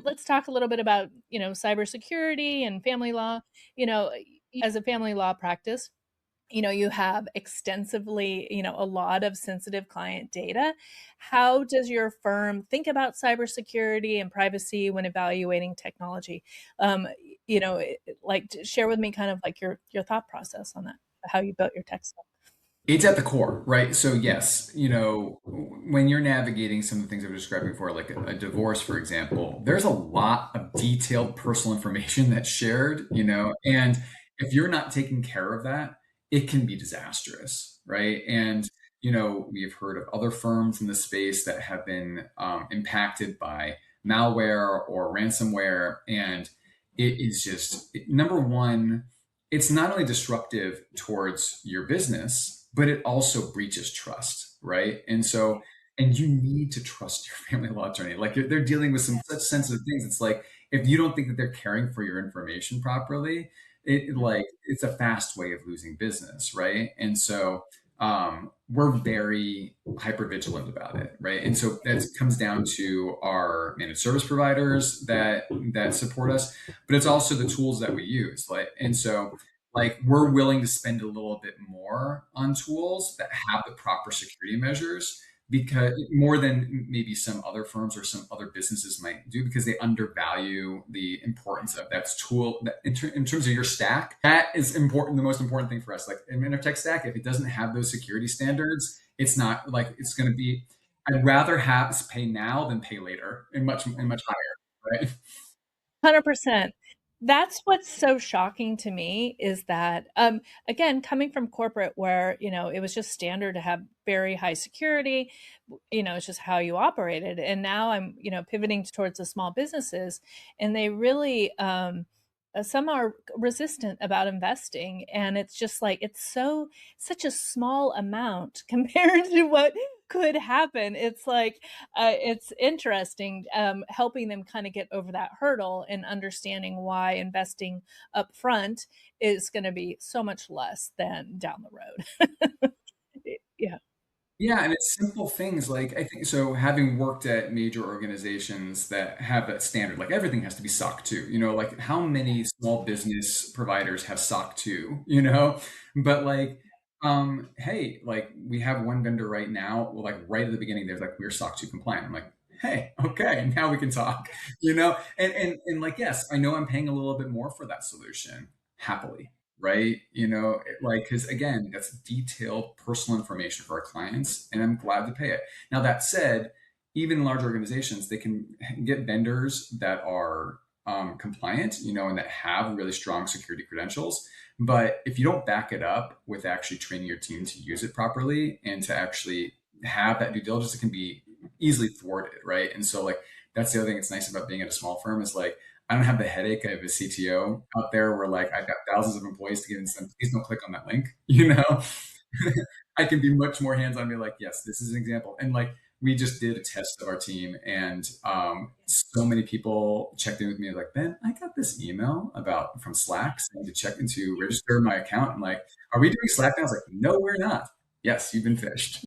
let's talk a little bit about, cybersecurity and family law. You know, as a family law practice, you have extensively, a lot of sensitive client data. How does your firm think about cybersecurity and privacy when evaluating technology? Share with me kind of like your thought process on that, how you built your tech stack. It's at the core, right? So yes, when you're navigating some of the things I was describing before, like a divorce, for example, there's a lot of detailed personal information that's shared, and if you're not taking care of that, it can be disastrous, right? And we've heard of other firms in the space that have been impacted by malware or ransomware, and it is just number one, it's not only disruptive towards your business, but it also breaches trust, right? And you need to trust your family law attorney. Like they're dealing with some such sensitive things. It's like if you don't think that they're caring for your information properly, it's a fast way of losing business, right? We're very hyper vigilant about it, right? And so that comes down to our managed service providers that support us, but it's also the tools that we use. Like we're willing to spend a little bit more on tools that have the proper security measures, because more than maybe some other firms or some other businesses might do, because they undervalue the importance of that tool. In terms of your stack, that is important, the most important thing for us. Like in our tech stack, if it doesn't have those security standards, it's not like it's going to be. I'd rather have pay now than pay later, and much higher, right? 100%. That's what's so shocking to me is that, again, coming from corporate where, it was just standard to have very high security, it's just how you operated. And now I'm, pivoting towards the small businesses, and they really, some are resistant about investing. And it's just like, such a small amount compared to what could happen. It's like, it's interesting, helping them kind of get over that hurdle and understanding why investing up front is going to be so much less than down the road. Yeah. Yeah, and it's simple things like I think so. Having worked at major organizations that have that standard, like everything has to be SOC 2. Like how many small business providers have SOC 2? But hey, like we have one vendor right now. Well, like right at the beginning, they're like we're SOC 2 compliant. I'm like, hey, okay, now we can talk. And like yes, I know I'm paying a little bit more for that solution happily, right? Like, because again, that's detailed personal information for our clients, and I'm glad to pay it. Now, that said, even large organizations, they can get vendors that are compliant, and that have really strong security credentials. But if you don't back it up with actually training your team to use it properly and to actually have that due diligence, it can be easily thwarted, right? And so, like, that's the other thing that's nice about being at a small firm is like, I don't have the headache of a CTO out there where like I've got thousands of employees to get in some, please don't click on that link, I can be much more hands-on and be like, yes, this is an example. And like we just did a test of our team, and so many people checked in with me like, Ben, I got this email about from Slack saying to check into register my account. I'm like, are we doing Slack now? I was like, no, we're not. Yes, you've been fished.